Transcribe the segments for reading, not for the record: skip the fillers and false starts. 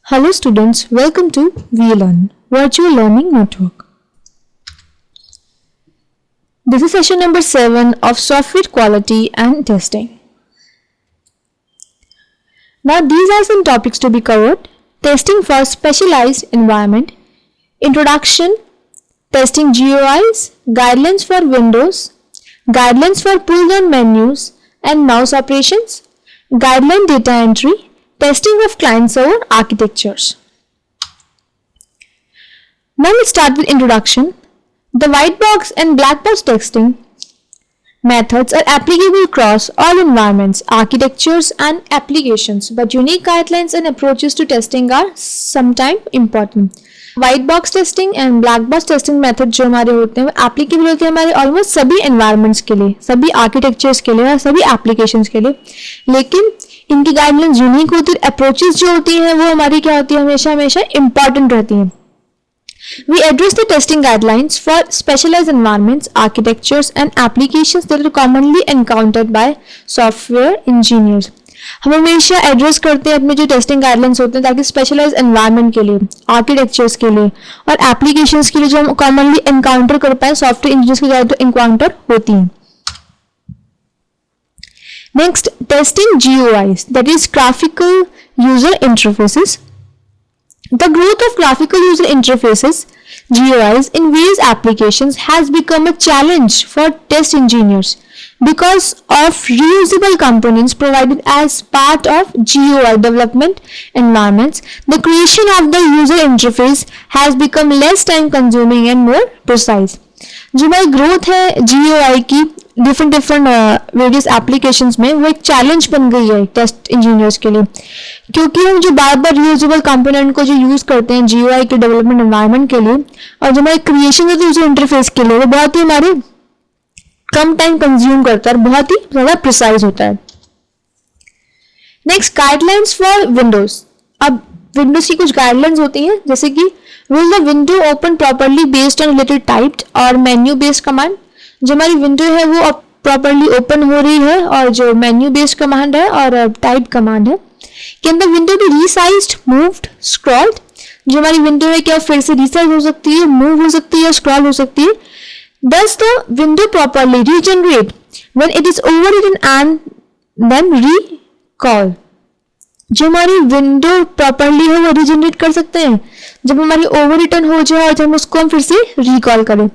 Hello students, welcome to VLearn, Virtual Learning Network. This is session number 7 of Software Quality and Testing. Now these are some topics to be covered: testing for specialized environment, introduction, testing GUIs, guidelines for Windows, guidelines for pull-down menus and mouse operations, guideline data entry, testing of client-server architectures. Now let's start with introduction. The white box and black box testing methods are applicable across all environments, architectures and applications, but unique guidelines and approaches to testing are sometimes important. White box testing and black box testing method जो हमारे होते हैं वो applicable होते हैं हमारे almost सभी environments के लिए, सभी आर्किटेक्चर्स के लिए और सभी एप्लीकेशंस के लिए, लेकिन इनकी गाइडलाइंस यूनिक होती है। अप्रोचेस जो होती हैं वो हमारी क्या होती है, हमेशा इंपॉर्टेंट रहती हैं। We address the testing guidelines for specialized environments, architectures and applications that are commonly encountered by software engineers. हम हमेशा एड्रेस करते हैं अपने जो टेस्टिंग गाइडलाइंस होते हैं ताकि स्पेशलाइज एनवायरनमेंट के लिए, आर्किटेक्चर्स के लिए और एप्लीकेशंस के लिए जो हम कॉमनली एनकाउंटर कर पाए, सॉफ्टवेयर इंजीनियर्स के ज़्यादा एनकाउंटर होती हैं। Next, testing GUIs, that is graphical user interfaces. The growth of graphical user interfaces GUIs in various applications has become a challenge for test engineers because of reusable components provided as part of GUI development environments. The creation of the user interface has become less time consuming and more precise. जो हमारी growth है GUI की different various applications में, वो एक challenge बन गई है टेस्ट इंजीनियर्स के लिए, क्योंकि हम जो बार बार रीयूजेबल कंपोनेंट को जो यूज करते हैं GUI के डेवलपमेंट एनवायरनमेंट के लिए और जो हमारी क्रिएशन होती है यूजर इंटरफेस के लिए, वो बहुत ही हमारे कम टाइम कंज्यूम करता है और बहुत ही ज्यादा प्रिसाइज होता है। Next, guidelines for Windows. अब विंडोज की कुछ गाइडलाइंस होती हैं, जैसे कि will the window open properly based on related typed और मेन्यू बेस्ड कमांड। जो हमारी विंडो है वो प्रॉपरली ओपन हो रही है और जो मेन्यू बेस्ड कमांड है और टाइप कमांड है, can the window be resized, moved, scrolled. जो हमारी विंडो है क्या फिर से रीसाइज हो सकती है, मूव हो सकती है, स्क्रॉल हो सकती है। Does the window properly regenerate when it is overwritten and then recall? जो हमारी विंडो प्रॉपरली है वो रीजनरेट कर सकते हैं जब हमारी ओवररिटन हो जाए और जब हम उसको फिर से रिकॉल करें।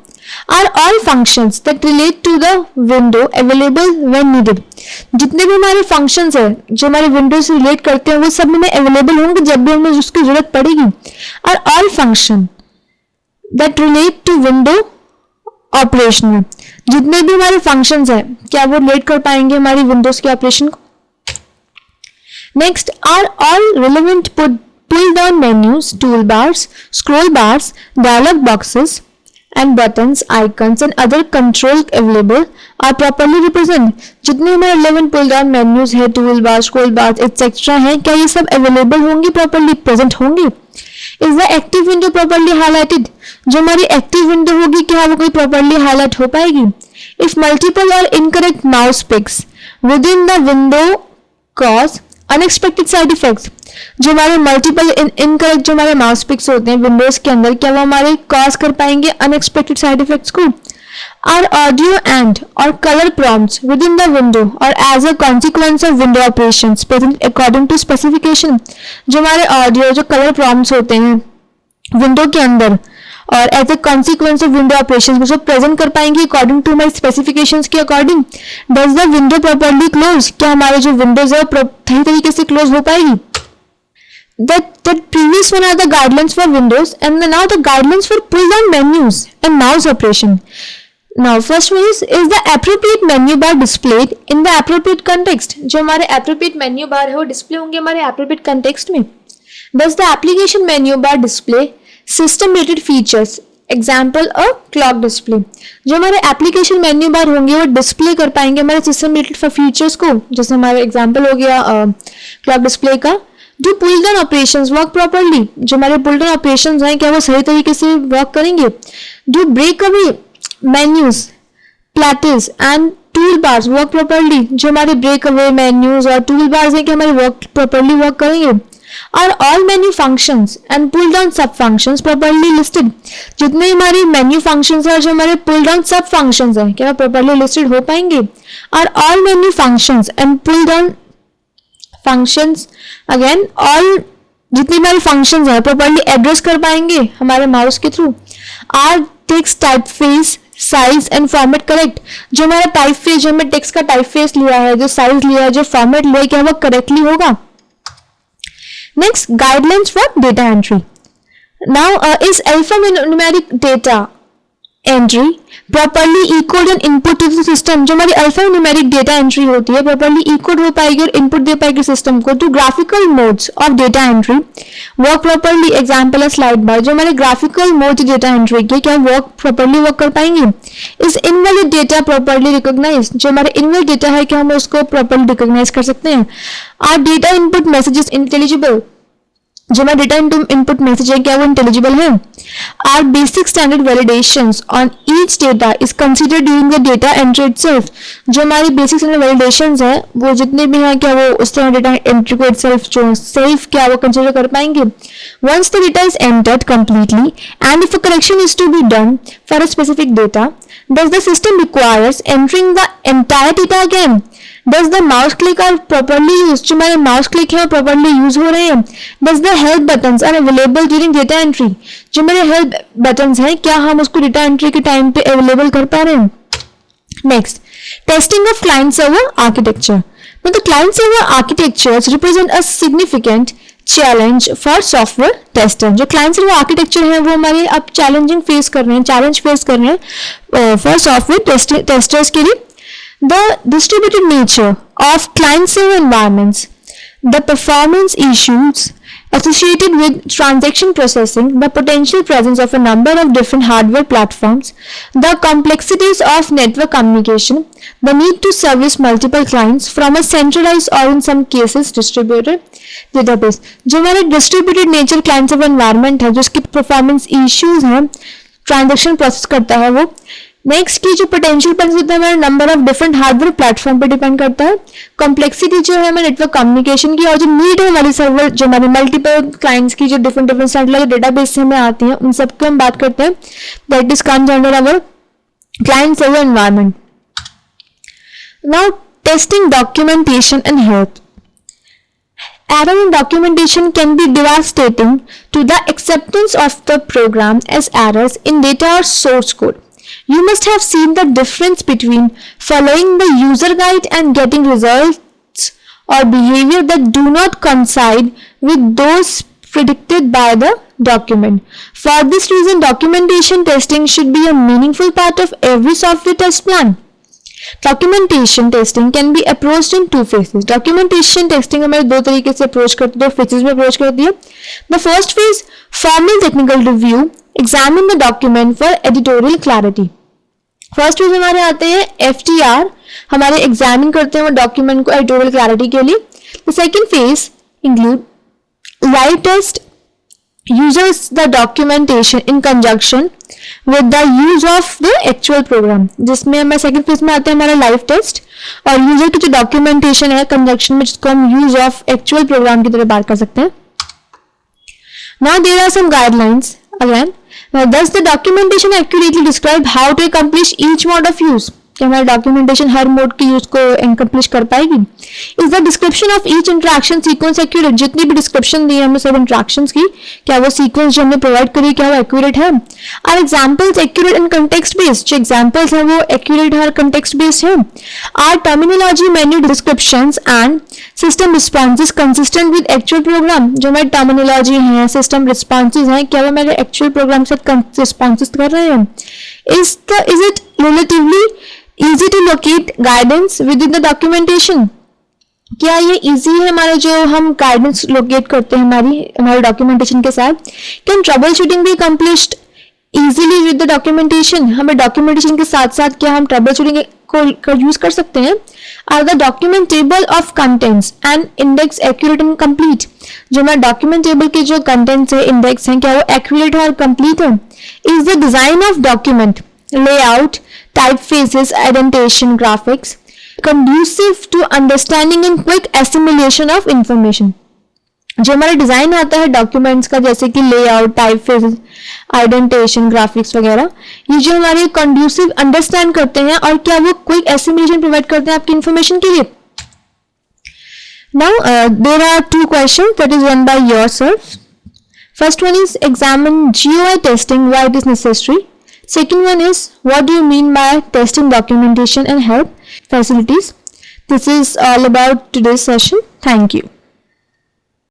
Are all functions that relate to the window available when needed? जितने भी हमारे फंक्शंस हैं जो हमारे विंडो से रिलेट करते हैं वो सब में अवेलेबल होंगे जब भी हमें उसकी जरूरत पड़ेगी। Are all function that relate to window operation में, जितने भी हमारे फंक्शंस हैं क्या वो रिलेट कर पाएंगे हमारी विंडोज के ऑपरेशन को। Next, are all relevant pull down menus, tool bars, scroll bars, dialog boxes and buttons, icons and other control available are properly represent. जितने हमारे रिलेवेंट पुल डाउन मेन्यूज है, tool bar, scroll bars etcetera हैं, क्या ये सब available होंगे, properly present होंगे। Is the active window properly highlighted. जो हमारी एक्टिव विंडो होगी क्या वो कोई प्रॉपरली हाईलाइट हो पाएगी। If multiple or incorrect mouse picks with in the window cause unexpected side effects. जो हमारे मल्टीपल इनकरेक्ट जो हमारे माउस पिक्स होते हैं विंडोज के अंदर, क्या वो हमारे कॉज कर पाएंगे अनएक्सपेक्टेड साइड इफेक्ट्स को। आर ऑडियो एंड और colour prompts with in the window और as a consequence of window operations present according to specification. जो हमारे ऑडियो जो कलर प्रॉम्प्ट्स होते हैं विंडो के अंदर और as a consequence of window operations उसको प्रेजेंट कर पाएंगे अकॉर्डिंग टू हमारे स्पेसिफिकेशंस के according. Does the window properly close, क्या हमारे जो विंडोज है सही तरीके से क्लोज हो पाएगी। That previous one are the guidelines for Windows and now the guidelines for pull down menus and mouse operation. Now first one is the appropriate menu bar displayed in the appropriate context? जो हमारे appropriate menu bar है वो display होंगे हमारे appropriate context में। Does the application menu bar display system related features? Example a clock display. जो हमारे application menu bar होंगे वो display कर पाएंगे हमारे system related features को, जैसे हमारे example हो गया clock display का। Do pull down operations work properly? जो हमारे pull down operations हैं क्या वो सही तरीके से work करेंगे। Do break away menus, platters and tool bars work properly. जो हमारे ब्रेक अवे मेन्यूज और टूल बार्स हैं कि हमारे वर्क प्रॉपरली वर्क करेंगे। Are all menu functions and pull down sub functions properly listed? जितने हमारी menu functions है और जो हमारे pull down sub functions हैं क्या properly listed हो पाएंगे? Are all menu functions and pull down functions again all जितनी हमारी functions हैं properly address कर पाएंगे हमारे mouse के through? Are text typeface size and format correct? जो हमारा टाइप फेस जो हमने टेक्स्ट का टाइप फेस लिया है, जो साइज लिया है, जो फॉर्मेट लिया है, क्या वो करेक्टली होगा? Next, guidelines for data entry. Now is alphanumeric data entry properly echoed and input to the system? जो हमारी अल्फान्यूमेरिक डेटा एंट्री होती है प्रॉपरली इकोड हो पाएगी और इनपुट दे पाएगी सिस्टम को to graphical modes of data entry work properly. Example है स्लाइड बार. जो हमारे ग्राफिकल मोड डेटा एंट्री के क्या वर्क प्रॉपरली वर्क कर पाएंगे? Is invalid data properly recognise? जो हमारे इनवैलिड डेटा है क्या हम उसको प्रॉपरली रिकॉग्नाइज कर सकते हैं? Are data input messages intelligible? जो हमारा डेटा इनपुट मैसेज है क्या वो इंटेलिजिबल है? Are basic standard validations on each data is considered during the data entry itself? जो हमारी बेसिक स्टैंडर्ड वैलिडेशंस है वो जितने भी हैं क्या वो उस तरह डेटा एंट्री को इटसेल्फ जो सेल्फ क्या वो कंसीडर कर पाएंगे? Once the data is entered completely and if a correction is to be done for a specific data does the system requires entering the entire data again? Does the mouse click are properly used? जो हमारे mouse click है वो properly use हो रहे हैं? Does the help buttons are available during data entry? जो हमारे help buttons हैं क्या हम उसको data entry के time पे available कर पा रहे हैं? Next, testing of client server architecture. Now the client server architectures represent a significant challenge for software tester. जो क्लाइंट सर्वर आर्किटेक्चर है वो हमारे अब चैलेंजिंग फेस कर रहे हैं, चैलेंज फेस कर रहे हैं फॉर सॉफ्टवेयर टेस्टर्स के लिए. The distributed nature of client server environments, the performance issues associated with transaction processing, the potential presence of a number of different hardware platforms, the complexities of network communication, the need to service multiple clients from a centralized or in some cases distributed database. जो हमारे distributed nature client server environment है, जो इसकी performance issues हैं, transaction process करता है वो. Next की जो पोटेंशियल पेंस होता है हमारे number of different hardware platform पे डिपेंड करता है. कॉम्प्लेक्सिटी जो है हमारे नेटवर्क कम्युनिकेशन की और जो नीड है हमारी सर्वर जो हमारे मल्टीपल क्लाइंट्स की जो डिफरेंट सेंट्रल डेटाबेस में आती हैं उन सब की हम बात करते हैं. That is comes under our client server environment. Now testing documentation and help. Error in documentation can be devastating to the acceptance of the program as errors in data or source code. You must have seen the difference between following the user guide and getting results or behavior that do not coincide with those predicted by the document. For this reason, documentation testing should be a meaningful part of every software test plan. Documentation testing can be approached in two phases. Documentation testing हमारे दो तरीके से approach करते हैं, दो phases में approach करती है. The first phase, formal technical review, examine the document for editorial clarity. First phase हमारे आते हैं FTR, हमारे एग्जामिन करते हैं वो डॉक्यूमेंट को एडिटोरियल क्लैरिटी के लिए. The second phase include live test, uses the documentation in conjunction with the use of the actual program. जिसमें हमारे सेकंड फेज में आते हैं हमारा लाइव टेस्ट और यूजर की जो डॉक्यूमेंटेशन है कंजंक्शन में जिसको हम यूज ऑफ एक्चुअल प्रोग्राम की तरह बात कर सकते हैं. Now there are some guidelines again. Does the documentation accurately describe how to accomplish each mode of use? कि हमारा डॉक्यूमेंटेशन हर मोड की यूज को एनकम्प्लिश कर पाएगी. Is the description of each interaction sequence accurate? जितनी भी डिस्क्रिप्शन दी है हमने सब इंटरेक्शंस की क्या वो सीक्वेंस जो हमने प्रोवाइड करी क्या वो एक्यूरेट है? Are examples accurate and context based? जो एग्जांपल्स हैं वो एक्यूरेट और कंटेक्स्ट बेस्ड है. Are terminology, menu descriptions and system responses consistent with actual program? जो हमारी टर्मिनोलॉजी है, सिस्टम रिस्पॉन्सेज हैं क्या वो हमारे एक्चुअल प्रोग्राम के साथ रिस्पॉन्सेज कर रहे हैं? Is it relatively easy to locate guidance within the documentation? क्या ये easy है हमारा जो हम guidance locate करते हैं हमारे डॉक्यूमेंटेशन के साथ? Can troubleshooting be accomplished easily with the documentation? हमें डॉक्यूमेंटेशन के साथ साथ क्या हम troubleshooting को यूज कर सकते हैं? Are the document table of contents and index accurate and complete? जो हमारे document table के जो contents है, index हैं क्या वो accurate और complete है? Is the design of document, layout, typefaces, indentation, graphics conducive to understanding and quick assimilation of information? जो हमारा डिज़ाइन आता है डॉक्यूमेंट्स का, जैसे कि लेआउट, टाइपफेस, आइडेंटेशन, ग्राफिक्स वगैरह, ये जो हमारे कंड्यूसिव अंडरस्टैंड करते हैं और क्या वो क्विक एसिमिलेशन प्रोवाइड करते हैं आपकी इन्फॉर्मेशन के लिए. Now there are two questions that is one by yourself. First one is examine GUI testing, why it is necessary. Second one is what do you mean by testing documentation and help facilities. This is all about today's session. Thank you.